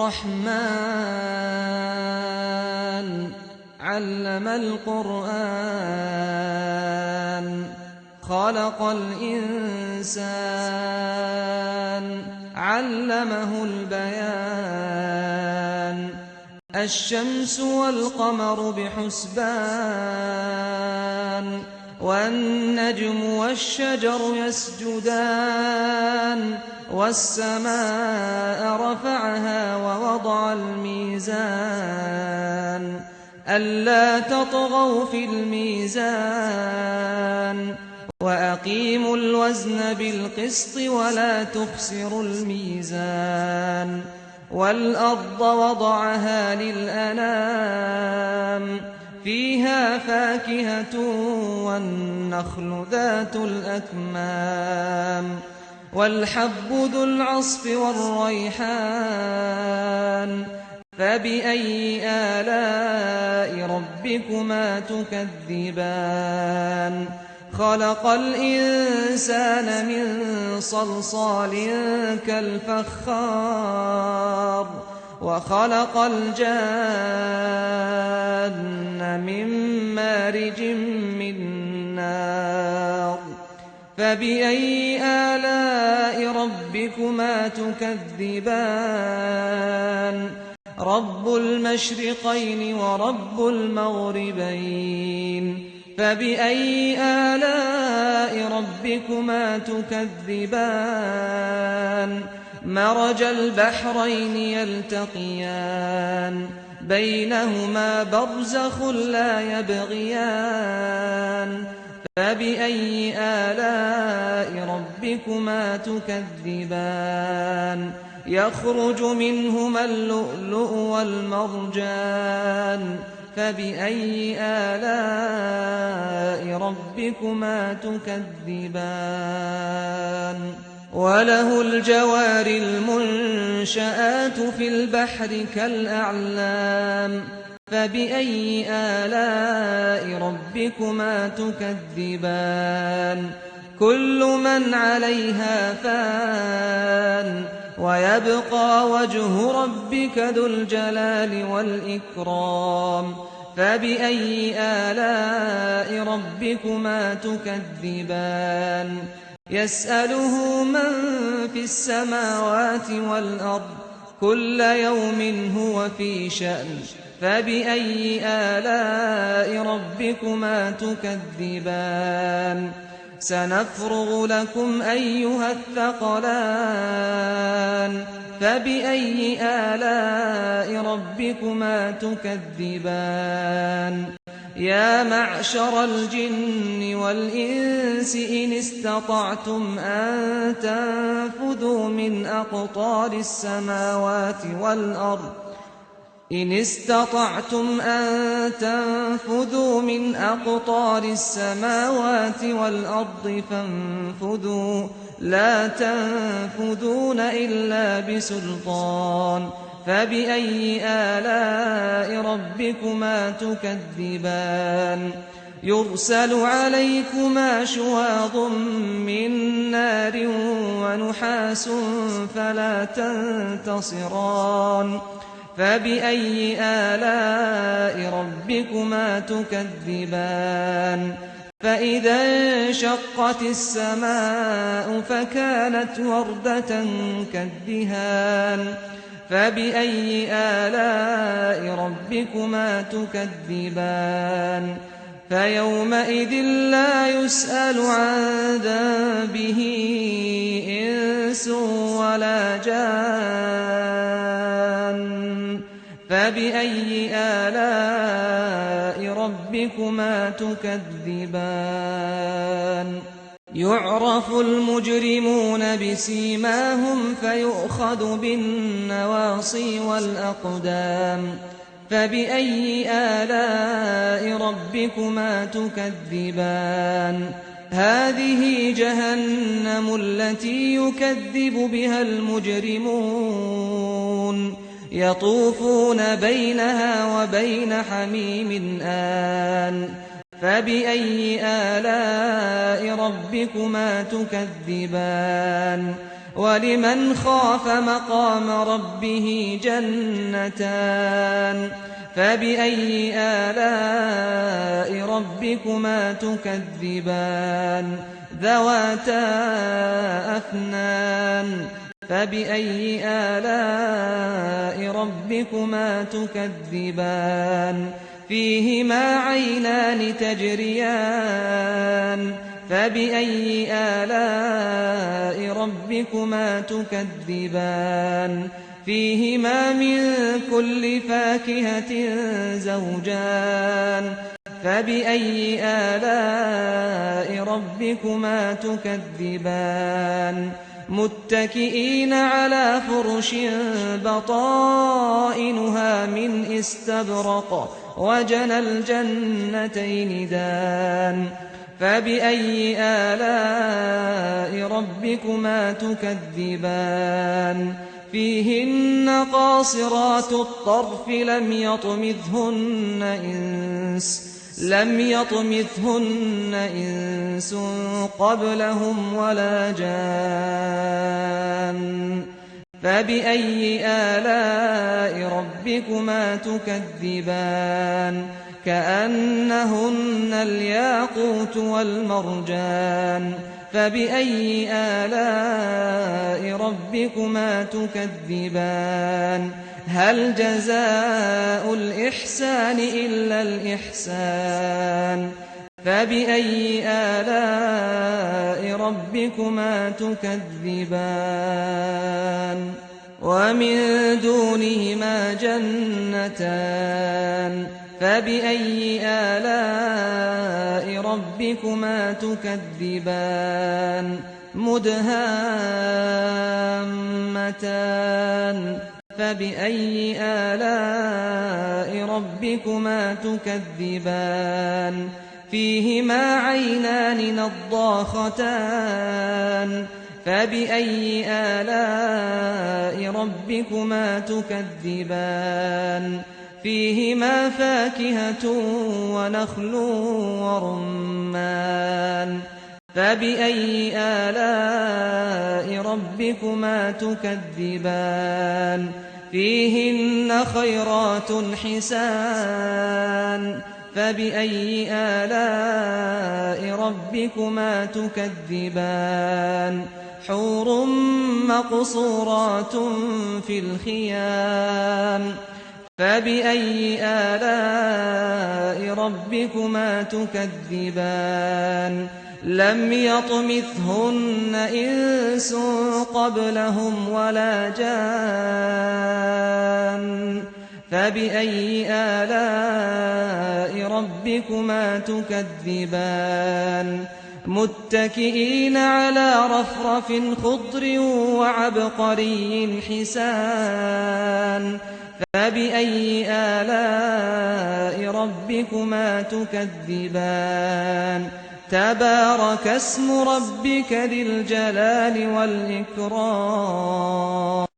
الرحمن علم القرآن خلق الإنسان علمه البيان الشمس والقمر بحسبان والنجم والشجر يسجدان والسماء رفعها ووضع الميزان ألا تطغوا في الميزان وأقيموا الوزن بالقسط ولا تخسروا الميزان والأرض وضعها للأنام فيها فاكهة والنخل ذات الأكمام والحب ذو العصف والريحان فبأي آلاء ربكما تكذبان خلق الإنسان من صلصال كالفخار وخلق الجان من مارج من نار فبأي آلاء ربكما تكذبان رب المشرقين ورب المغربين فبأي آلاء ربكما تكذبان مرج البحرين يلتقيان بينهما برزخ لا يبغيان فبأي آلاء ربكما تكذبان يخرج منهما اللؤلؤ والمرجان فبأي آلاء ربكما تكذبان وله الجوار المنشآت في البحر كالأعلام فبأي آلاء ربكما تكذبان كل من عليها فان ويبقى وجه ربك ذو الجلال والإكرام فبأي آلاء ربكما تكذبان يسأله من في السماوات والأرض كل يوم هو في شأن فبأي آلاء ربكما تكذبان سنفرغ لكم أيها الثقلان فبأي آلاء ربكما تكذبان يا معشر الجن والإنس إن استطعتم أن تنفذوا من أقطار السماوات والأرض إن استطعتم أن تنفذوا من أقطار السماوات والأرض فانفذوا لا تنفذون إلا بسلطان فبأي آلاء ربكما تكذبان يرسل عليكما شواظ من نار ونحاس فلا تنتصران فبأي آلاء ربكما تكذبان فإذا انشقت السماء فكانت وردة كالدهان فبأي آلاء ربكما تكذبان فيومئذ لا يسأل عن ذنبه إنس ولا جان فبأي آلاء ربكما تكذبان يعرف المجرمون بسيماهم فيؤخذ بالنواصي والأقدام فبأي آلاء ربكما تكذبان هذه جهنم التي يكذب بها المجرمون يطوفون بينها وبين حميم آن فبأي آلاء ربكما تكذبان ولمن خاف مقام ربه جنتان فبأي آلاء ربكما تكذبان ذواتا أفنان فبأي آلاء ربكما تكذبان فيهما عينان تجريان فبأي آلاء ربكما تكذبان فيهما من كل فاكهة زوجان فبأي آلاء ربكما تكذبان متكئين على فرش بطائنها من استبرق وجنى الجنتين دان فبأي آلاء ربكما تكذبان فيهن قاصرات الطرف لم يطمثهن إنس قبلهم ولا جان فبأي آلاء ربكما تكذبان كأنهن الياقوت والمرجان فبأي آلاء ربكما تكذبان هل جزاء الإحسان إلا الإحسان فبأي آلاء ربكما تكذبان ومن دونهما جنتان فبأي آلاء ربكما تكذبان مدهامتان فبأي آلاء ربكما تكذبان فيهما عينان نضاختان فبأي آلاء ربكما تكذبان فيهما فاكهة ونخل ورمان فبأي آلاء ربكما تكذبان فيهن خيرات حسان فبأي آلاء ربكما تكذبان حور مقصورات في الخيام فبأي آلاء ربكما تكذبان لم يطمثهن إنس قبلهم ولا جان فبأي آلاء ربكما تكذبان متكئين على رفرف خضر وعبقري حسان فبأي آلاء ربكما تكذبان تبارك اسم ربك ذي الجلال والإكرام